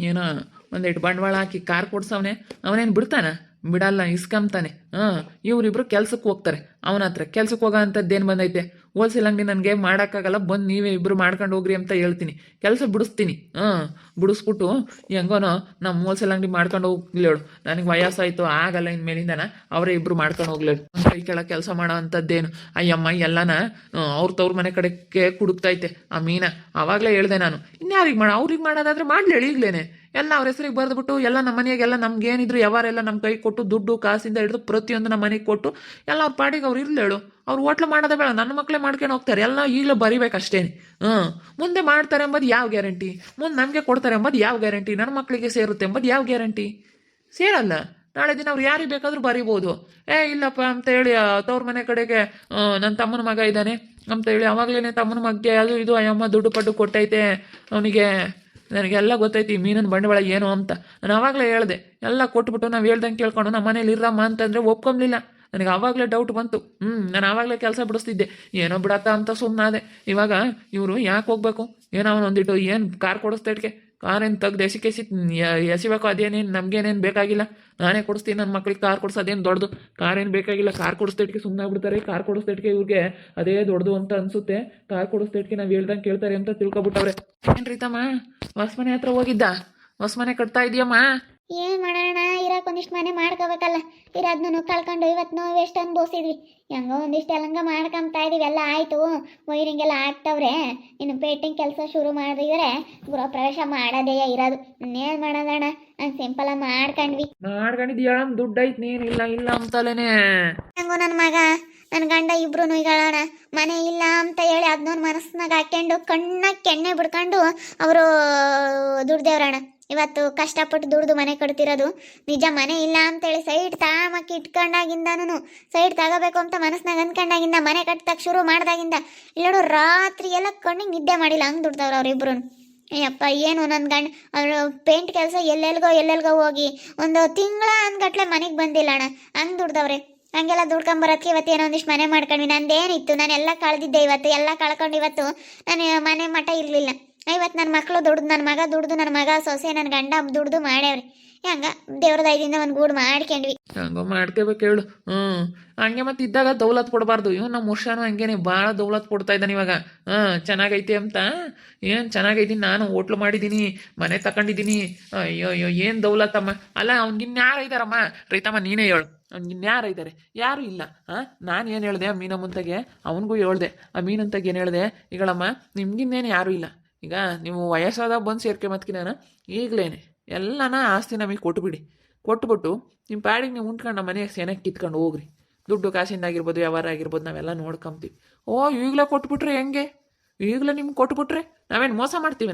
ಏನೋ ಒಂದಿಟ್ಟು ಬಂಡವಾಳ ಹಾಕಿ ಕಾರ್ ಕೊಡ್ಸವನೆ, ಅವನೇನು ಬಿಡ್ತಾನ? ಬಿಡಲ್ಲ, ಇಸ್ಕೊಂತಾನೆ. ಇವರಿಬ್ರು ಕೆಲ್ಸಕ್ಕೆ ಹೋಗ್ತಾರೆ. ಅವನ ಹತ್ರ ಕೆಲ್ಸಕ್ಕೆ ಹೋಗೋ ಅಂಥದ್ದೇನು ಬಂದೈತೆ? ಹೋಲ್ಸೇಲ್ ಅಂಗಡಿ ನನಗೆ ಮಾಡೋಕ್ಕಾಗಲ್ಲ, ಬಂದು ನೀವೇ ಇಬ್ಬರು ಮಾಡ್ಕೊಂಡು ಹೋಗ್ರಿ ಅಂತ ಹೇಳ್ತೀನಿ. ಕೆಲಸ ಬಿಡಿಸ್ತೀನಿ. ಬಿಡಿಸ್ಬಿಟ್ಟು ಹೆಂಗೋನೋ ನಮ್ಮ ಹೋಲ್ಸೇಲ್ ಅಂಗಡಿ ಮಾಡ್ಕೊಂಡು ಹೋಗ್ಲೇಳು. ನನಗೆ ವಯಸ್ಸಾಯಿತು, ಆಗಲ್ಲ ಇನ್ಮೇಲಿಂದನ ಅವರೇ ಇಬ್ಬರು ಮಾಡ್ಕೊಂಡು ಹೋಗ್ಲೇಳು. ಕೈ ಕೆಳಗೆ ಕೆಲಸ ಮಾಡೋ ಅಂಥದ್ದೇನು ಅಯ್ಯಮ್ಮ ಎಲ್ಲನ ಅವ್ರ ತವ್ರ ಮನೆ ಕಡೆಗೆ ಕುಡುಕ್ತೈತೆ ಆ ಮೀನ. ಆವಾಗಲೇ ಹೇಳ್ದೆ ನಾನು, ಇನ್ಯಾರಿಗೆ ಮಾಡ, ಅವ್ರಿಗೆ ಮಾಡೋದಾದ್ರೆ ಮಾಡ್ಲೇಳಿ ಈಗಲೇನೆ. ಎಲ್ಲ ಅವ್ರ ಹೆಸರಿಗೆ ಬರೆದ್ಬಿಟ್ಟು ಎಲ್ಲ ನಮ್ಮ ಮನೆಯಾಗೆಲ್ಲ ನಮ್ಗೇನಿದ್ರು ಯಾವಾರೆಲ್ಲ ನಮ್ಮ ಕೈ ಕೊಟ್ಟು ದುಡ್ಡು ಕಾಸಿಂದ ಹಿಡಿದು ಪ್ರತಿಯೊಂದು ನಮ್ಮ ಮನೆಗೆ ಕೊಟ್ಟು ಎಲ್ಲ ಅವ್ರ ಪಾಡಿಗೆ ಅವ್ರು ಇರ್ಲೇಳು. ಅವ್ರು ಹೋಟ್ಲು ಮಾಡೋದೇ ಬೇಡ, ನನ್ನ ಮಕ್ಕಳೇ ಮಾಡ್ಕೊಂಡು ಹೋಗ್ತಾರೆ. ಎಲ್ಲ ಈಗಲೂ ಬರಿಬೇಕಷ್ಟೇ. ಮುಂದೆ ಮಾಡ್ತಾರೆ ಎಂಬುದು ಯಾವ ಗ್ಯಾರಂಟಿ? ಮುಂದೆ ನಮಗೆ ಕೊಡ್ತಾರೆ ಎಂಬುದು ಯಾವ ಗ್ಯಾರಂಟಿ? ನನ್ನ ಮಕ್ಕಳಿಗೆ ಸೇರುತ್ತೆ ಎಂಬುದು ಯಾವ ಗ್ಯಾರಂಟಿ? ಸೇರಲ್ಲ. ನಾಳೆ ದಿನ ಅವ್ರು ಯಾರಿಗೆ ಬೇಕಾದರೂ ಬರಿಬೋದು. ಇಲ್ಲಪ್ಪ ಅಂತ ಹೇಳಿ ತವ್ರ ಮನೆ ಕಡೆಗೆ ನನ್ನ ತಮ್ಮನ ಮಗ ಇದ್ದಾನೆ ಅಂತ ಹೇಳಿ ಅವಾಗಲೇ ತಮ್ಮನ ಮಗ್ಗೆ ಅದು ಇದು ಅಯ್ಯಮ್ಮ ದುಡ್ಡು ಪಡ್ಡು ಕೊಟ್ಟೈತೆ ಅವನಿಗೆ, ನನಗೆಲ್ಲ ಗೊತ್ತೈತಿ ಮೀನಿನ ಬಂಡವಾಳ ಏನು ಅಂತ. ನಾನು ಆವಾಗಲೇ ಹೇಳ್ದೆ, ಎಲ್ಲ ಕೊಟ್ಬಿಟ್ಟು ನಾವು ಹೇಳ್ದಂಗೆ ಕೇಳ್ಕೊಂಡು ನಮ್ಮ ಮನೇಲಿ ಇರಮ್ಮ ಅಂತಂದರೆ ಒಪ್ಕೊಂಬ್ಲಿಲ್ಲ. ನನಗೆ ಆವಾಗಲೇ ಡೌಟ್ ಬಂತು. ನಾನು ಆವಾಗಲೇ ಕೆಲಸ ಬಿಡಿಸ್ತಿದ್ದೆ, ಏನೋ ಬಿಡತ್ತ ಅಂತ ಸುಮ್ಮನಾದೆ. ಇವಾಗ ಇವರು ಯಾಕೆ ಹೋಗ್ಬೇಕು? ಏನೋ ಅವನೊಂದಿಟ್ಟು ಏನು ಕಾರ್ ಕೊಡಿಸ್ತೇಟ್ಗೆ, ಕಾರೇನು ತೆಗ್ದು ಎಸಿಬೇಕು, ಅದೇನೇನು ನಮಗೇನೇನು ಬೇಕಾಗಿಲ್ಲ. ನಾನೇ ಕೊಡಿಸ್ತೀನಿ ನನ್ನ ಮಕ್ಳಿಗೆ ಕಾರ್ ಕೊಡ್ಸೋದೇನು ದೊಡ್ಡದು. ಕಾರೇನು ಬೇಕಾಗಿಲ್ಲ. ಕಾರ್ ಕೊಡಿಸ್ತೇಟ್ಗೆ ಸುಮ್ಮನೆ ಆಗ್ಬಿಡ್ತಾರೆ. ಕಾರ್ ಕೊಡಿಸ್ತೇಟ್ಗೆ ಇವ್ರಿಗೆ ಅದೇ ದೊಡ್ಡದು ಅಂತ ಅನಿಸುತ್ತೆ. ಕಾರ್ ಕೊಡಿಸ್ತೇಟ್ಗೆ ನಾವು ಹೇಳ್ದಂಗೆ ಕೇಳ್ತಾರೆ ಅಂತ ತಿಳ್ಕೊಬಿಟ್ಟವ್ರೆ. ಏನು ರೀತಮ್ಮ, ಹೊಸ ಹತ್ರ ಹೋಗಿದ್ದ? ಹೊಸ ಮನೆ ಕಟ್ತಾ ಇದೆಯಮ್ಮ? ಏನು ಮಾಡೋಣ, ಇರಕ್ಕೆ ಒಂದಿಷ್ಟು ಮನೆ ಮಾಡ್ಕೋಬೇಕಲ್ಲ. ಇರೋದನ್ನು ಕಳ್ಕೊಂಡು ಇವತ್ತು ನಾವು ಎಷ್ಟು ಅನ್ಬೋಸಿದ್ವಿ. ಹೆಂಗೋ ಒಂದಿಷ್ಟು ಎಲ್ಲಂಗ ಮಾಡ್ಕೊಂತಾ ಇದೀವಿ. ಎಲ್ಲ ಆಯಿತು, ವೈರಿಂಗ್ ಎಲ್ಲ ಆಗ್ತವ್ರೆ. ಇನ್ನು ಪೇಂಟಿಂಗ್ ಕೆಲಸ ಶುರು ಮಾಡಿದ್ರೆ ಗೃಹ ಪ್ರವೇಶ ಮಾಡೋದೇ ಇರೋದು. ಇನ್ನೇನು ಮಾಡೋದಣ್ಣ, ಹಂಗೆ ಸಿಂಪಲಾಗಿ ಮಾಡ್ಕೊಂಡಿದ್ಯಾ? ದುಡ್ಡು ಐತೆ, ನೀನು ಇಲ್ಲ ಇಲ್ಲ ಅಂತಲೇನೆ. ಹೆಂಗೋ ನನ್ನ ಮಗ ನನ್ನ ಗಂಡ ಇಬ್ರು ಈಗಳಣ ಮನೆ ಇಲ್ಲ ಅಂತ ಹೇಳಿ ಅದನ್ನೊಂದು ಮನಸ್ಸಿನಾಗ ಹಾಕ್ಕೊಂಡು ಕಣ್ಣಾಗ ಕೆಣ್ಣೆ ಬಿಡ್ಕೊಂಡು ಅವರು ದುಡ್ದೇವ್ರಣ್ಣ. ಇವತ್ತು ಕಷ್ಟಪಟ್ಟು ದುಡ್ದು ಮನೆ ಕಟ್ತಿರೋದು ನಿಜ. ಮನೆ ಇಲ್ಲ ಅಂತೇಳಿ ಸೈಡ್ ತಾಮಕ್ಕಿ ಇಟ್ಕೊಂಡಾಗಿಂದನೂ, ಸೈಡ್ ತಗೋಬೇಕು ಅಂತ ಮನಸ್ಸಿನಾಗ ಅಂದ್ಕೊಂಡಾಗಿಂದ, ಮನೆ ಕಟ್ಟಕ್ಕೆ ಶುರು ಮಾಡ್ದಾಗಿಂದ ಇಲ್ಲೋಡು ರಾತ್ರಿ ಎಲ್ಲ ಕಣ್ಣಿಗೆ ನಿದ್ದೆ ಮಾಡಿಲ್ಲ, ಹಂಗೆ ದುಡ್ದವ್ರು ಅವ್ರಿಬ್ರು. ಅಯ್ಯಪ್ಪ ಏನು ನನ್ನ ಗಂಡ ಅವಳು ಪೇಂಟ್ ಕೆಲಸ ಎಲ್ಲೆಲ್ಗೋ ಹೋಗಿ ಒಂದು ತಿಂಗಳ ಅಂದ್ಗಟ್ಲೆ ಮನೆಗೆ ಬಂದಿಲ್ಲ ಅಣ್ಣ, ಹಂಗೆ ದುಡ್ದವ್ರೆ. ಹಂಗೆಲ್ಲ ದುಡ್ಕೊಂಬರೋದಕ್ಕೆ ಇವತ್ತು ಏನೋ ಒಂದಿಷ್ಟು ಮನೆ ಮಾಡ್ಕೊಂಡ್ವಿ. ನಂದೇನಿತ್ತು, ನಾನೆಲ್ಲ ಕಳೆದಿದ್ದೆ ಇವತ್ತು. ಎಲ್ಲ ಕಳ್ಕೊಂಡು ಇವತ್ತು ನಾನು ಮನೆ ಮಠ ಇರಲಿಲ್ಲ. ಇವತ್ತು ನನ್ನ ಮಕ್ಕಳು ದುಡ್ದು, ನನ್ನ ಮಗ ದುಡ್ದು, ನನ್ನ ಮಗ ಸೊಸೆ ನನ್ನ ಗಂಡ ದುಡ್ದು ಮಾಡ್ಯಾವ್ರಿ. ಹಂಗ ದೇವ್ರ ದಯದಿಂದ ಒಂದು ಗೂಡು ಮಾಡ್ಕೊಂಡ್ವಿ. ಹಂಗ ಮಾಡ್ಕೋಬೇಕು ಹೇಳು. ಹಂಗೆ ಮತ್ತೆ ಇದ್ದಾಗ ದೌಲತ್ ಕೊಡಬಾರ್ದು. ಇವ್ ನಮ್ಮ ವರ್ಷನೂ ಹಂಗೇನೆ ಭಾಳ ದೌಲತ್ ಕೊಡ್ತಾ ಇದ್ದಾನೆ ಇವಾಗ. ಚೆನ್ನಾಗೈತಿ ಅಂತ. ಏನು ಚೆನ್ನಾಗೈತಿ, ನಾನು ಹೋಟ್ಲು ಮಾಡಿದ್ದೀನಿ, ಮನೆ ತಗೊಂಡಿದ್ದೀನಿ. ಅಯ್ಯೋ ಅಯ್ಯೋ ಏನು ದೌಲತ್ತಮ್ಮ. ಅಲ್ಲ ಅವ್ನಿಗಿನ್ಯಾರು ಇದ್ದಾರಮ್ಮ? ರೈತಮ್ಮ ನೀನೇ ಹೇಳು, ಅವ್ನಿಗಿನ್ಯಾರು ಇದ್ದಾರೆ? ಯಾರು ಇಲ್ಲ. ನಾನು ಏನು ಹೇಳಿದೆ ಆ ಮೀನಮ್ಮಂತಗೆ, ಅವನಿಗೂ ಹೇಳ್ದೆ. ಆ ಮೀನಂತಗೆ ಏನು ಹೇಳಿದೆ, ಈಗಳಮ್ಮ ನಿಮ್ಗಿನ್ನೇನು ಯಾರೂ ಇಲ್ಲ. ಈಗ ನೀವು ವಯಸ್ಸಾದಾಗ ಬಂದು ಸೇರ್ಕೊಂಬತ್ಕಿ ನಾನು ಈಗಲೇನೆ ಎಲ್ಲನ ಆಸ್ತಿ ನಮಗೆ ಕೊಟ್ಬಿಡಿ. ಕೊಟ್ಬಿಟ್ಟು ನಿಮ್ಮ ಪಾಡಿಗೆ ನೀವು ಉಂಟ್ಕೊಂಡು ನಮ್ಮ ಮನೆಗೆ ಸೆನಕ್ಕೆ ಕಿತ್ಕೊಂಡು ಹೋಗ್ರಿ. ದುಡ್ಡು ಕಾಸಿಂದಾಗಿರ್ಬೋದು, ವ್ಯವಹಾರ ಆಗಿರ್ಬೋದು, ನಾವೆಲ್ಲ ನೋಡ್ಕೊಂತೀವಿ. ಈಗಲೇ ಕೊಟ್ಬಿಟ್ರೆ ಹೆಂಗೆ? ಈಗಲೇ ನಿಮ್ಗೆ ಕೊಟ್ಬಿಟ್ರೆ ನಾವೇನು ಮೋಸ ಮಾಡ್ತೀವಿ?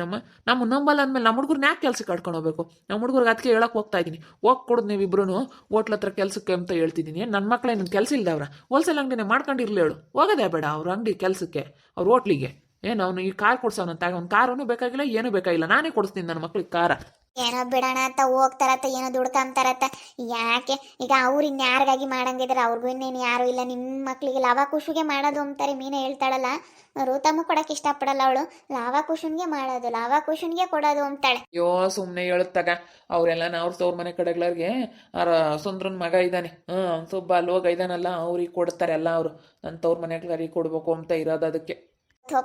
ನಮ್ಮ ನಂಬಲ್ಲ ಅಂದಮೇಲೆ ನಮ್ಮ ಹುಡುಗರ್ನ ಯಾಕೆ ಕೆಲ್ಸಕ್ಕೆ ಕಟ್ಕೊಂಡು ಹೋಗ್ಬೇಕು? ನಮ್ಮ ಹುಡುಗರ್ಗೆ ಅದಕ್ಕೆ ಹೇಳಕ್ಕೆ ಹೋಗ್ತಾ ಇದ್ದೀನಿ, ಹೋಗಿ ಕೊಡೋದು ನೀವಿಬ್ರು ಹೋಟ್ಲ ಹತ್ರ ಕೆಲ್ಸಕ್ಕೆ ಅಂತ ಹೇಳ್ತಿದ್ದೀನಿ. ನನ್ನ ಮಕ್ಕಳೇನು ಕೆಲಸ ಇಲ್ದವ್ರ? ಹೋಲ್ಸೇಲ್ ಅಂಗಡಿನೇ ಮಾಡ್ಕೊಂಡಿರ್ಲಿ ಹೇಳು. ಹೋಗೋದೇ ಬೇಡ ಅವ್ರ ಅಂಗಡಿ ಕೆಲಸಕ್ಕೆ, ಅವ್ರ ಹೋಟ್ಲಿಗೆ. ಏನು ಅವನು ಈ ಕಾರ್ ಕೊಡ್ಸೋನಂತ? ಅವ್ನು ಕಾರೂ ಬೇಕಾಗಿಲ್ಲ, ಏನೂ ಬೇಕಾಗಿಲ್ಲ, ನಾನೇ ಕೊಡಿಸ್ತೀನಿ ನನ್ನ ಮಕ್ಳಿಗೆ ಕಾರ. ಏನೋ ಬಿಡೋಣ ಅಂತ ಹೋಗ್ತಾರತ್ತ, ಏನೋ ದುಡ್ಕೊಂತಾರತ್ತ. ಯಾಕೆ ಈಗ ಅವ್ರು ಇನ್ಯಾರಿಗಾಗಿ ಮಾಡಂಗಿದ್ರೆ ಅವ್ರಿಗೂ ಇನ್ನೇನು ಯಾರು ಇಲ್ಲ. ನಿಮ್ಮ ಮಕ್ಳಿಗೆ ಲಾವ ಖುಷಿಗೆ ಮಾಡೋದು ಅಂತಾರೆ. ಮೀನೇ ಹೇಳ್ತಾಳಲ್ಲ, ರೂತಮ್ಮು ಕೊಡಕ್ಕೆ ಇಷ್ಟಪಡಲ್ಲ ಅವಳು. ಲಾವ ಖುಷನ್ಗೆ ಮಾಡೋದು, ಲಾವ ಖುಷನ್ಗೆ ಕೊಡೋದು ಅಂತಾಳೆ. ಅಯ್ಯೋ ಸುಮ್ಮನೆ ಹೇಳುತ್ತಾಗ. ಅವರೆಲ್ಲ ಅವ್ರ ತವ್ರ ಮನೆ ಕಡೆಗ್ಳವ್ರಿಗೆ ಸುಂದ್ರನ ಮಗ ಇದ್ದಾನೆ, ಸುಬ್ಬ ಅಲ್ಲಿ ಹೋಗ ಇದ್ದಾನಲ್ಲ, ಅವ್ರಿಗೆ ಕೊಡ್ತಾರೆ ಎಲ್ಲ. ಅವರು ನನ್ನ ತವ್ರ ಮನೆಗಳಿಗೆ ಕೊಡ್ಬೇಕು ಅಂತ ಇರೋದು ಅದಕ್ಕೆ.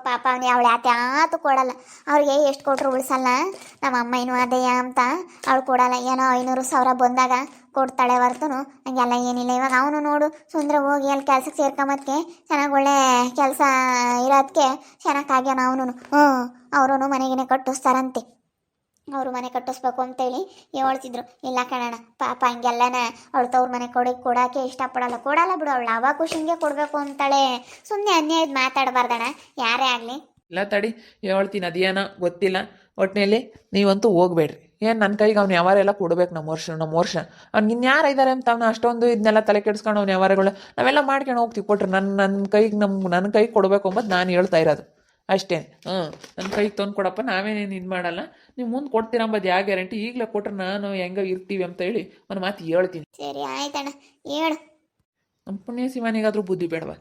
ಪಾಪ ಅವನು ಅವಳು ಯಾತು ಕೊಡಲ್ಲ. ಅವ್ರಿಗೆ ಎಷ್ಟು ಕೊಟ್ಟರು ಉಳಿಸಲ್ಲ. ನಮ್ಮ ಅಮ್ಮ ಏನು ಅದೇಯ ಅಂತ ಅವಳು ಕೊಡಲ್ಲ. ಏನೋ 500,000 ಬಂದಾಗ ಕೊಡ್ತಾಳೆ ಹೊರತು ಹಂಗೆಲ್ಲ ಏನಿಲ್ಲ. ಇವಾಗ ಅವನು ನೋಡು, ಸುಂದ್ರ ಹೋಗಿ ಅಲ್ಲಿ ಕೆಲ್ಸಕ್ಕೆ ಸೇರ್ಕೊಂಬದಕ್ಕೆ ಚೆನ್ನಾಗಿ ಒಳ್ಳೆ ಕೆಲಸ ಇರೋದಕ್ಕೆ ಚೆನ್ನಾಗಾಗ್ಯಾನ ಅವನು. ಅವರು ಮನೆಗೇನೆ ಕಟ್ಟಿಸ್ತಾರಂತೆ. ಅವರು ಮನೆ ಕಟ್ಟಿಸ್ಬೇಕು ಅಂತೇಳಿ ಹೇಳ್ತಿದ್ರು. ಇಲ್ಲ ಕಣಣ್ಣ, ಪಾಪ ಹಂಗೆಲ್ಲನ ಅವಳು ತವ್ರ ಮನೆ ಕೊಡೋಕೆ ಇಷ್ಟಪಡಲ್ಲ ಬಿಡು. ಅವಳು ಅವ ಖುಷಿಗೆ ಕೊಡಬೇಕು ಅಂತಾಳೆ. ಸುಮ್ಮನೆ ಅನ್ಯಾಯದ ಮಾತಾಡಬಾರ್ದಣ್ಣ ಯಾರೇ ಆಗಲಿ. ಇಲ್ಲ ತಡಿ ಹೇಳ್ತೀನಿ, ಅದೇನೋ ಗೊತ್ತಿಲ್ಲ. ಒಟ್ಟಿನಲ್ಲಿ ನೀವಂತೂ ಹೋಗ್ಬೇಡ್ರಿ. ಏನು ನನ್ನ ಕೈಗೆ ಅವ್ನು ಯಾವಾರೆಲ್ಲ ಕೊಡ್ಬೇಕು. ನಮ್ಮ ವರ್ಷ ಅವ್ನು ಇನ್ಯಾರು ಇದ್ದಾರೆ ಅಂತ ಅವ್ನು ಅಷ್ಟೊಂದು ಇದನ್ನೆಲ್ಲ ತಲೆ ಕೆಡಿಸ್ಕೊಂಡು ಅವ್ನು ಯಾವಾರಗಳು ನಾವೆಲ್ಲ ಮಾಡ್ಕೊಂಡು ಹೋಗ್ತೀವಿ. ಕೊಟ್ರೆ ನನ್ನ ಕೈಗೆ ಕೊಡಬೇಕು ಅಂಬದು ನಾನು ಹೇಳ್ತಾ ಇರೋದು ಅಷ್ಟೇ. ನನ್ನ ಕೈಗೆ ತಂದು ಕೊಡಪ್ಪ, ನಾವೇನೇನು ಇದು ಮಾಡಲ್ಲ. ನೀವು ಮುಂದೆ ಕೊಡ್ತೀರಂಬದು ಯಾವ ಗ್ಯಾರಂಟಿ? ಈಗಲೇ ಕೊಟ್ರೆ ನಾನು ಹೆಂಗೆ ಇರ್ತೀವಿ ಅಂತ ಹೇಳಿ ಒಂದು ಮಾತು ಹೇಳ್ತೀನಿ. ಸರಿ ಆಯ್ತಣ್ಣ, ಹೇಳು. ನಮ್ಮ ಪುಣ್ಯ ಶಿವನಿಗಾದ್ರೂ ಬುದ್ಧಿ ಬೇಡವಾ?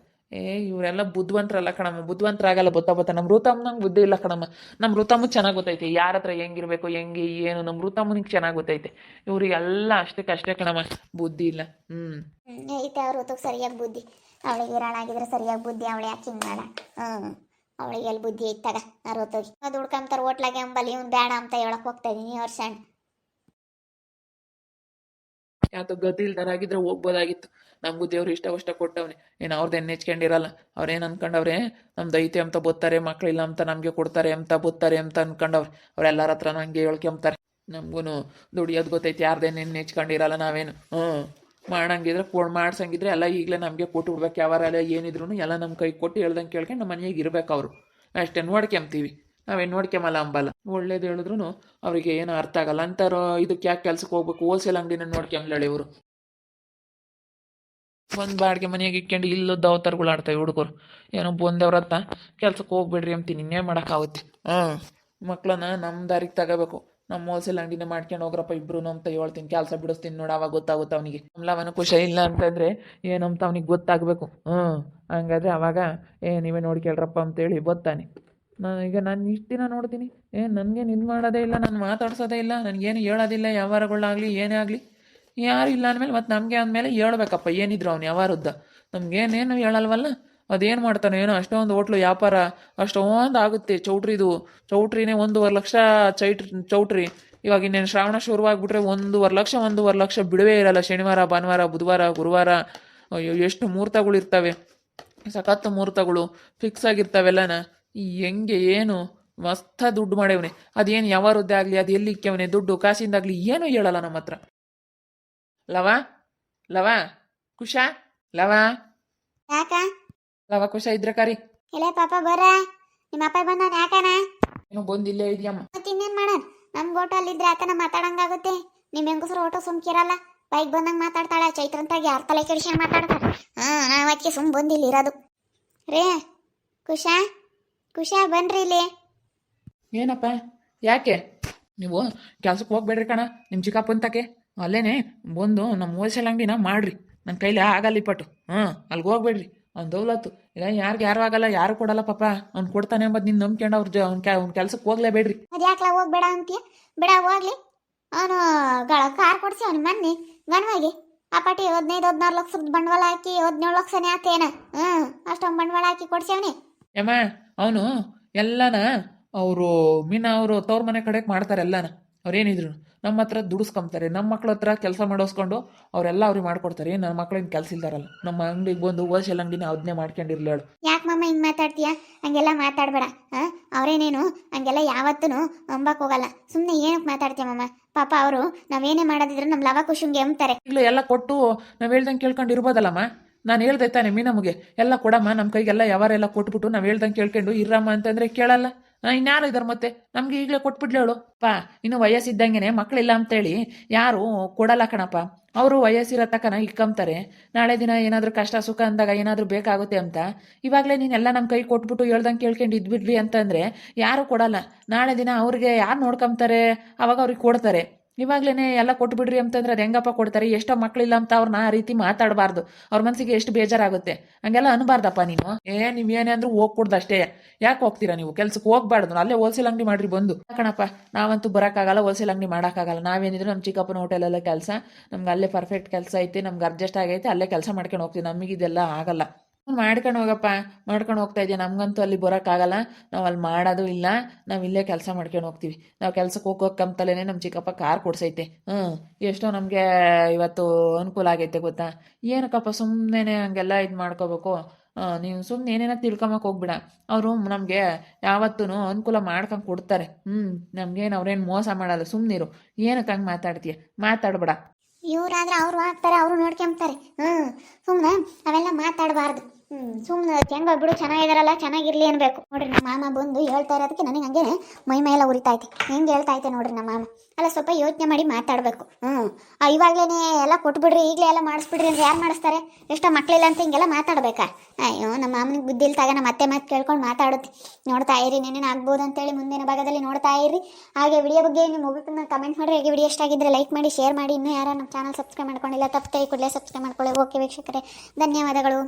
ಇವರೆಲ್ಲ ಬುದ್ಧಿವಂತರಲ್ಲ ಕಣಮ್ಮ, ಬುದ್ಧಿವಂತರಾಗಲ್ಲ ಬತ್ತ ನಮ್ಮ ಋತಮ್ಮನಂಗೆ ಬುದ್ಧಿ ಇಲ್ಲ ಕಣಮ್ಮ. ನಮ್ಮ ಋತಮ್ಮು ಚೆನ್ನಾಗಿ ಗೊತ್ತೈತೆ ಯಾರ ಹತ್ರ ಹೆಂಗಿರ್ಬೇಕು ಹೆಂಗೆ ಏನು, ನಮ್ಮ ಋತಮ್ಮನಿಗೆ ಚೆನ್ನಾಗಿ ಗೊತ್ತೈತೆ. ಇವ್ರಿಗೆಲ್ಲ ಅಷ್ಟೇ ಕಣಮ್ಮ, ಬುದ್ಧಿ ಇಲ್ಲ. ಐತೆ ಅವ್ರ ಹೊತ್ತಿಗೆ ಸರಿಯಾಗಿ ಬುದ್ಧಿ. ಅವಳಿಗೆ ಇರಾಳಾಗಿದ್ರೆ ಸರಿಯಾಗಿ ಬುದ್ಧಿ, ಅವಳು ಯಾಕೆ ಹಿಂಗೆ ಮಾಡ. ಅವಳಿಗೆ ಎಲ್ಲಿ ಬುದ್ಧಿ ಐತಾಗ ಅವ್ರ ಹೊತ್ತಿಗೆ. ಅದು ಹುಡ್ಕೊಂತಾರೆ ಹೋಟ್ಲಾಗೆ ಅಂಬಲ್ಲಿ ಇವ್ನು ಬೇಡ ಅಂತ ಹೇಳಕ್ ಹೋಗ್ತಾ ಇದೀನಿ ವರ್ಷ. ಯಾತೋ ಗತಿ ಇಲ್ದಾರಾಗಿದ್ರೆ ಹೋಗ್ಬೋದಾಗಿತ್ತು. ನಮಗೂ ದೇವ್ರು ಇಷ್ಟ ಕೊಟ್ಟವ್ನೆ, ಏನು ಅವ್ರದ್ದು ನೆಚ್ಕೊಂಡಿರಲ್ಲ. ಅವ್ರೇನು ಅನ್ಕೊಂಡವ್ರೆ, ನಮ್ದು ಐತೆ ಅಂತ ಬತ್ತಾರೆ, ಮಕ್ಳಿಲ್ಲ ಅಂತ ನಮಗೆ ಕೊಡ್ತಾರೆ ಅಂತ ಬತ್ತಾರೆ ಅಂತ ಅನ್ಕೊಂಡವ್ರೆ. ಅವ್ರೆಲ್ಲರ ಹತ್ರ ಹಂಗೆ ಹೇಳ್ಕೊಂತಾರೆ. ನಮಗೂ ದುಡಿಯೋದು ಗೊತ್ತೈತೆ, ಯಾರ್ದೇನೇನು ನೆಚ್ಕೊಂಡಿರಲ್ಲ ನಾವೇನು. ಮಾಡಂಗಿದ್ರೆ ಮಾಡ್ಸಂಗಿದ್ರೆ ಎಲ್ಲ ಈಗಲೇ ನಮಗೆ ಕೊಟ್ಟು ಬಿಡ್ಬೇಕು. ಯಾವಾರೆಲ್ಲ ಏನಿದ್ರು ಎಲ್ಲ ನಮ್ಮ ಕೈ ಕೊಟ್ಟು ಹೇಳ್ದಂಗೆ ಕೇಳ್ಕೊಂಡು ನಮ್ಮ ಮನೆಯಾಗ ಇರ್ಬೇಕು ಅವರು. ಅಷ್ಟೇ ನೋಡ್ಕೊಂತೀವಿ, ನಾವೇನು ನೋಡ್ಕೊಂಬಲ್ಲ ಅಂಬಲ್ಲ. ಒಳ್ಳೇದು ಹೇಳಿದ್ರು ಅವರಿಗೆ ಏನು ಅರ್ಥ ಆಗಲ್ಲ ಅಂತಾರೋ. ಇದಕ್ಕೆ ಯಾಕೆ ಕೆಲ್ಸಕ್ಕೆ ಹೋಗ್ಬೇಕು, ಹೋಲ್ಸೇಲ್ ಅಂಗಡಿನ ನೋಡ್ಕೊಂಬ್ಲೇಳಿ ಇವರು. ಒಂದು ಬಾಡಿಗೆ ಮನೆಯಾಗ ಇಕ್ಕೊಂಡು ಇಲ್ಲದ ಅವತಾರಗಳು ಆಡ್ತಾವೆ ಹುಡುಗರು. ಏನೋ ಬಂದವ್ರ ಹತ್ತ ಕೆಲ್ಸಕ್ಕೆ ಹೋಗ್ಬೇಡ್ರಿ ಅಂತೀನಿ, ಇನ್ನೇ ಮಾಡೋಕ್ಕಾಗುತ್ತೆ. ಮಕ್ಕಳನ್ನ ನಮ್ಮ ದಾರಿಗೆ ತಗೋಬೇಕು. ನಮ್ಮ ಹೋಲ್ಸೇಲ್ ಅಂಗಡಿನೇ ಮಾಡ್ಕೊಂಡು ಹೋಗ್ರಪ್ಪ ಇಬ್ರು ಅಂತ ಹೇಳ್ತೀನಿ. ಕೆಲಸ ಬಿಡಿಸ್ತೀನಿ ನೋಡು, ಅವಾಗ ಗೊತ್ತಾಗುತ್ತೆ ಅವನಿಗೆ. ಅವನ ಖುಷಿ ಇಲ್ಲ ಅಂತಂದರೆ ಏನಂತ ಅವ್ನಿಗೆ ಗೊತ್ತಾಗಬೇಕು. ಹಂಗಾದ್ರೆ ಅವಾಗ ನೀವೇ ನೋಡ್ಕೊಳ್ರಪ್ಪ ಅಂತೇಳಿ ಗೊತ್ತಾನೆ. ನಾನು ಇಷ್ಟು ದಿನ ನೋಡ್ತೀನಿ, ನನಗೇನು ಇದು ಮಾಡೋದೇ ಇಲ್ಲ, ನಾನು ಮಾತಾಡ್ಸೋದೇ ಇಲ್ಲ, ನನಗೇನು ಹೇಳೋದಿಲ್ಲ. ವ್ಯವಹಾರಗಳಾಗಲಿ ಏನೇ ಆಗಲಿ ಯಾರು ಇಲ್ಲ ಅಂದಮೇಲೆ ಮತ್ತು ನಮಗೆ ಅಂದಮೇಲೆ ಹೇಳ್ಬೇಕಪ್ಪ ಏನಿದ್ರು ಅವ್ನು ವ್ಯವಹಾರದ್ದ. ನಮಗೇನೇನು ಹೇಳಲ್ವಲ್ಲ, ಅದೇನು ಮಾಡ್ತಾನೆ ಏನೋ. ಅಷ್ಟೊಂದು ಹೋಟ್ಲು ವ್ಯಾಪಾರ ಅಷ್ಟೊಂದು ಆಗುತ್ತೆ. ಚೌಟ್ರಿನೇ 1.5 ಲಕ್ಷ ಚೌಟ್ರಿ. ಇವಾಗ ಇನ್ನೇನು ಶ್ರಾವಣ ಶುರುವಾಗ್ಬಿಟ್ರೆ 1.5 ಲಕ್ಷ ಬಿಡುವೇ ಇರಲ್ಲ. ಶನಿವಾರ ಭಾನುವಾರ ಬುಧವಾರ ಗುರುವಾರ ಎಷ್ಟು ಮುಹೂರ್ತಗಳಿರ್ತವೆ, ಸಖತ್ತು ಮುಹೂರ್ತಗಳು ಫಿಕ್ಸ್ ಆಗಿರ್ತಾವೆಲ್ಲನ. ಹೆಂಗೆ ಏನು ಮಸ್ತ ದುಡ್ಡು ಮಾಡ್ಯವನೆ. ಅದೇನು ಯಾವಾರದ್ದೇ ಆಗಲಿ, ಅದು ಎಲ್ಲಿ ಇಕ್ಕವನೆ ದುಡ್ಡು ಕಾಸಿಂದಾಗಲಿ ಏನೂ ಹೇಳಲ್ಲ ನಮ್ಮ ಹತ್ರ. ಲವ ಕುಶಾ ಯಾಕ ಲವ ಕುಶ ಇದ್ರೆ ಕರಿ. ಎಲೆ ಪಾಪ ಬರ, ನಿಮ್ಮ ಅಪ್ಪ ಬಂದಾನ ಯಾಕನ? ಏನೋ ಬಂದಿಲ್ಲೇ ಇದೆಯಮ್ಮ. ಮತ್ತೆ ಇನ್ನೇನು ಮಾಡೋಣ, ನಮ್ಮ ಓಟಲ್ಲಿದ್ರೆ ಆತನ ಮಾತಾಡಂಗಾಗುತ್ತೆ. ನಿಮ್ಮ ಹೆಂಗಸರು ಓಟೋ ಸುಮ್ಕಿರಲ್ಲ, ಬೈಕ್ ಬಂದಂಗೆ ಮಾತಾಡ್ತಾಳೆ. ಚೈತ್ರಂತಾಗಿ ಯಾರ ತಲೆ ಕೆಡಿಸ್ಕೊಂಡು ಮಾತಾಡ್ತಾರೆ. ನಾವು ಅದಕ್ಕೆ ಬಂದಿಲ್ಲ ಇರೋದು. ರೇ ಕುಶಾ ಬನ್ರಿ ಇಲ್ಲಿ. ಏನಪ್ಪ ಯಾಕೆ ನೀವು ಕೆಲ್ಸಕ್ಕೆ ಹೋಗ್ಬೇಡ್ರಿ ಕಣ, ನಿಮ್ಮ ಚಿಕ್ಕಪ್ಪಂತಕ್ಕೆ ಅಲ್ಲೇನೆ ಬಂದು ನಮ್ಮ ಹೋಲ್ಸೇಲ್ ಅಂಗಡಿನ ಮಾಡ್ರಿ. ನನ್ನ ಕೈಲಿ ಆಗಲ್ಲ ಇಪ್ಪಟ್ಟು. ಅಲ್ಲಿಗೆ ಹೋಗ್ಬೇಡ್ರಿ. ಅವ್ನು ದೌಲತ್ತು ಈಗ ಯಾರು ಆಗಲ್ಲ, ಯಾರು ಕೊಡಲ್ಲ ಪಾಪ. ಅವ್ನು ಕೊಡ್ತಾನೆ ಎಂಬುದು ನಿನ್ನ ನಂಬ್ಕೊಂಡು ಅವ್ನ ಕೆಲ್ಸಕ್ಕೆ ಹೋಗ್ಲೇಬೇಡ್ರಿ. ಅದು ಯಾಕಲ ಹೋಗ್ಬೇಡ ಅಂತೀಯ? ಬಿಡ ಹೋಗ್ಲಿ. ಅವನು ಕಾರ್ ಕೊಡ್ಸಿ ಅವ್ನ ಮೊನ್ನೆ ಗಣವಾಗಿ ಆ ಪಾಟಿ 15-16 ಲಕ್ಷದ ಬಂಡವಾಳ ಹಾಕಿ 17 ಲಕ್ಷನೇ ಆತೇನ. ಅಷ್ಟೊಂದು ಬಂಡವಾಳ ಹಾಕಿ ಕೊಡ್ಸವನಿ. ಯಮ್ಮ ಅವನು ಎಲ್ಲನ ಅವರು ಮೀನಾ ಅವರು ತವ್ರ ಮನೆ ಕಡೆಗೆ ಮಾಡ್ತಾರೆ. ಎಲ್ಲನ ಅವ್ರೇನಿದ್ರು ನಮ್ಮ ಹತ್ರ ದುಡಿಸ್ಕೊಂತಾರೆ. ನಮ್ಮ ಮಕ್ಳ ಹತ್ರ ಕೆಲಸ ಮಾಡಿಸ್ಕೊಂಡು ಅವರೆಲ್ಲ ಅವ್ರಿಗೆ ಮಾಡ್ಕೊಡ್ತಾರೆ. ನನ್ನ ಮಕ್ಳಿಗೆ ಕೆಲಸ ಇಲ್ದಾರಲ್ಲ, ನಮ್ಮ ಅಂಗಡಿಗೆ ಬಂದು ಹೋಲ್ಸೇಲ್ ಅಂಗಡಿನ ಅದನ್ನೇ ಮಾಡ್ಕೊಂಡಿರ್ಲಿ ಹೇಳು. ಯಾಕೆ ಮಮ್ಮ ಹಿಂಗೆ ಮಾತಾಡ್ತೀಯ? ಹಂಗೆಲ್ಲ ಮಾತಾಡಬೇಡ. ಅವರೇನೇನು ಹಂಗೆಲ್ಲ ಯಾವತ್ತೂ ನಂಬಕ್ಕೆ ಹೋಗಲ್ಲ. ಸುಮ್ಮನೆ ಏನಕ್ಕೆ ಮಾತಾಡ್ತೀಯ ಮಮ್ಮ? ಪಾಪ ಅವರು ನಾವೇನೇ ಮಾಡೋದಿದ್ರು ನಮ್ಮ ಲವ ಕುಶುಂಗೆ ಅಂತಾರೆ. ಈಗಲೂ ಎಲ್ಲ ಕೊಟ್ಟು ನಾವು ಹೇಳ್ದಂಗೆ ಕೇಳ್ಕೊಂಡು ಇರ್ಬೋದಲ್ಲಮ್ಮ. ನಾನು ಹೇಳ್ದೆ ತಾನೆ ಮೀನಮ್ಮಗೆ ಎಲ್ಲ ಕೊಡಮ್ಮ, ನಮ್ಮ ಕೈಗೆಲ್ಲ ಯಾವಾರೆಲ್ಲ ಕೊಟ್ಬಿಟ್ಟು ನಾವು ಹೇಳ್ದಂಗೆ ಕೇಳ್ಕೊಂಡು ಇರಮ್ಮ ಅಂತಂದರೆ ಕೇಳಲ್ಲ. ಇನ್ಯಾರು ಇದ್ದಾರೆ ಮತ್ತೆ? ನಮಗೆ ಈಗಲೇ ಕೊಟ್ಬಿಡ್ಲೇಳು ಇನ್ನು ವಯಸ್ಸಿದ್ದಂಗೆ ಮಕ್ಕಳಿಲ್ಲ ಅಂತೇಳಿ ಯಾರು ಕೊಡಲ್ಲ ಕಣಪ್ಪ. ಅವರು ವಯಸ್ಸಿರೋ ತಕ್ಕನ ಇಕ್ಕಂತಾರೆ. ನಾಳೆ ದಿನ ಏನಾದರೂ ಕಷ್ಟ ಸುಖ ಅಂದಾಗ ಏನಾದರೂ ಬೇಕಾಗುತ್ತೆ ಅಂತ ಇವಾಗಲೇ ನೀನೆಲ್ಲ ನಮ್ಮ ಕೈ ಕೊಟ್ಬಿಟ್ಟು ಹೇಳ್ದಂಗೆ ಕೇಳ್ಕೊಂಡು ಇದ್ಬಿಡ್ರಿ ಅಂತಂದರೆ ಯಾರು ಕೊಡಲ್ಲ. ನಾಳೆ ದಿನ ಅವ್ರಿಗೆ ಯಾರು ನೋಡ್ಕೊಂತಾರೆ, ಅವಾಗ ಅವ್ರಿಗೆ ಕೊಡ್ತಾರೆ. ಇವಾಗಲೇ ಎಲ್ಲ ಕೊಟ್ಬಿಡ್ರಿ ಅಂತಂದ್ರೆ ಅದು ಹೆಂಗಪ್ಪ ಕೊಡ್ತಾರೆ? ಎಷ್ಟೋ ಮಕ್ಕಳಿಲ್ಲ ಅಂತ ಅವ್ರನ್ನ ಆ ರೀತಿ ಮಾತಾಡಬಾರ್ದು. ಅವ್ರ ಮನಸ್ಸಿಗೆ ಎಷ್ಟು ಬೇಜಾರಾಗುತ್ತೆ. ಹಂಗೆಲ್ಲ ಅನ್ಬಾರ್ದಪ್ಪ ನೀನು. ನೀವೇನೇ ಅಂದ್ರೂ ಹೋಗ್ಕೊಡ್ದು ಅಷ್ಟೇ. ಯಾಕೆ ಹೋಗ್ತೀರಾ ನೀವು ಕೆಲ್ಸಕ್ಕೆ? ಹೋಗ್ಬಾರ್ದು. ಅಲ್ಲೇ ಹೋಲ್ಸೇಲ್ ಅಂಗಡಿ ಮಾಡ್ರಿ ಬಂದು. ಕಣಪ್ಪ ನಾವಂತೂ ಬರೋಕ್ಕಾಗಲ್ಲ, ಹೋಲ್ಸೇಲ್ ಅಂಗಡಿ ಮಾಡೋಕ್ಕಾಗಲ್ಲ. ನಾವೇನಿದ್ರು ನಮ್ಮ ಚಿಕ್ಕಪ್ಪನ ಹೋಟೆಲಲ್ಲೇ ಕೆಲಸ, ನಮ್ಗೆ ಅಲ್ಲೇ ಪರ್ಫೆಕ್ಟ್ ಕೆಲಸ ಐತೆ, ನಮ್ಗೆ ಅಡ್ಜಸ್ಟ್ ಆಗೈತೆ, ಅಲ್ಲೇ ಕೆಲಸ ಮಾಡ್ಕೊಂಡು ಹೋಗ್ತೀವಿ. ನಮಗಿದೆಲ್ಲ ಆಗಲ್ಲ. ಮಾಡ್ಕೊಂಡು ಹೋಗಪ್ಪ, ಮಾಡ್ಕೊಂಡು ಹೋಗ್ತಾ ಇದೆಯಾ? ನಮಗಂತೂ ಅಲ್ಲಿ ಬರೋಕ್ಕಾಗಲ್ಲ. ನಾವು ಅಲ್ಲಿ ಮಾಡೋದು ಇಲ್ಲ, ನಾವು ಇಲ್ಲೇ ಕೆಲಸ ಮಾಡ್ಕೊಂಡು ಹೋಗ್ತೀವಿ. ನಾವು ಕೆಲ್ಸಕ್ಕೆ ಹೋಗೋಕ್ಕಂತಲೇ ನಮ್ಮ ಚಿಕ್ಕಪ್ಪ ಕಾರ್ ಕೊಡ್ಸೈತೆ. ಎಷ್ಟೋ ನಮಗೆ ಇವತ್ತು ಅನುಕೂಲ ಆಗೈತೆ ಗೊತ್ತಾ? ಏನಕ್ಕಪ್ಪ ಸುಮ್ಮನೆ ಹಂಗೆಲ್ಲ ಇದು ಮಾಡ್ಕೋಬೇಕು? ನೀವು ಸುಮ್ಮನೆ ಏನೇನೋ ತಿಳ್ಕೊಂಬಕ್ಕೆ ಹೋಗ್ಬಿಡ. ಅವರು ನಮಗೆ ಯಾವತ್ತೂ ಅನುಕೂಲ ಮಾಡ್ಕೊಂಡು ಕೊಡ್ತಾರೆ. ನಮಗೇನು ಅವ್ರೇನು ಮೋಸ ಮಾಡಲ್ಲ. ಸುಮ್ಮನಿರು. ಏನಕ್ಕೆ ಹಂಗೆ ಮಾತಾಡ್ತೀಯ? ಮಾತಾಡ್ಬೇಡ. ಇವರಾದ್ರೆ ಅವರು ಆಗ್ತಾರೆ, ಅವರು ನೋಡ್ಕೊಂತಾರೆ. ಸುಮ್ಮನೆ ಅವೆಲ್ಲ ಮಾತಾಡಬಾರ್ದು. ಸುಮ್ಮನೆ ಹೆಂಗ ಬಿಡು, ಚೆನ್ನಾಗಿದಾರಲ್ಲ, ಚೆನ್ನಾಗಿರ್ಲಿ ಅನ್ಬೇಕು. ನೋಡ್ರಿ ನಮ್ಮ ಮಾಮ ಬಂದು ಹೇಳ್ತಾ ಇರೋದಕ್ಕೆ ನನಗೆ ಹಂಗೆ ಮೈ ಮೈಯೆಲ್ಲ ಉರಿತೈತೆ. ಹೆಂಗೆ ಹೇಳ್ತಾ ಐತೆ ನೋಡ್ರಿ ನಮ್ಮ ಮಾಮ. ಅಲ್ಲ ಸ್ವಲ್ಪ ಯೋಚನೆ ಮಾಡಿ ಮಾತಾಡಬೇಕು. ಇವಾಗಲೇ ಎಲ್ಲ ಕೊಟ್ಬಿಡ್ರಿ, ಈಗಲೇ ಎಲ್ಲ ಮಾಡಿಸ್ಬಿಡ್ರಿ ಅಂದ್ರೆ ಯಾರು ಮಾಡಿಸ್ತಾರೆ? ಎಷ್ಟೋ ಮಕ್ಕಳಿಲ್ಲ ಅಂತ ಹಿಂಗೆಲ್ಲ ಮಾತಾಡ್ಬೇಕಾ? ಅಯ್ಯೋ ನಮ್ಮ ಮಾಮನಿಗೆ ಬುದ್ಧಿ ಇಲ್ತಾಗ ನಮ್ಮ ಮತ್ತೆ ಕೇಳ್ಕೊಂಡು ಮಾತಾಡುತ್ತೆ. ನೋಡ್ತಾ ಇರಿ, ಏನೇನು ಆಗ್ಬೋದು ಅಂತೇಳಿ ಮುಂದಿನ ಭಾಗದಲ್ಲಿ ನೋಡ್ತಾ ಇರಿ. ಹಾಗೆ ವಿಡಿಯೋ ಬಗ್ಗೆ ನಿಮ್ಮ ಒಬ್ಬರು ಕಮೆಂಟ್ ಮಾಡಿರಿ. ಹಾಗೆ ವಿಡಿಯೋ ಇಷ್ಟ ಆಗಿದ್ರೆ ಲೈಕ್ ಮಾಡಿ, ಶೇರ್ ಮಾಡಿ. ಇನ್ನೂ ಯಾರು ನಮ್ಮ ಚಾನಲ್ ಸಬ್ಸ್ಕ್ರೈಬ್ ಮಾಡ್ಕೊಂಡಿಲ್ಲ ತಪ್ಪದೆ ಕೂಡಲೇ ಸಬ್ಸ್ಕ್ರೈಬ್ ಮಾಡ್ಕೊಳ್ಳಿ. ಓಕೆ ವೀಕ್ಷಕರೇ, ಧನ್ಯವಾದಗಳು.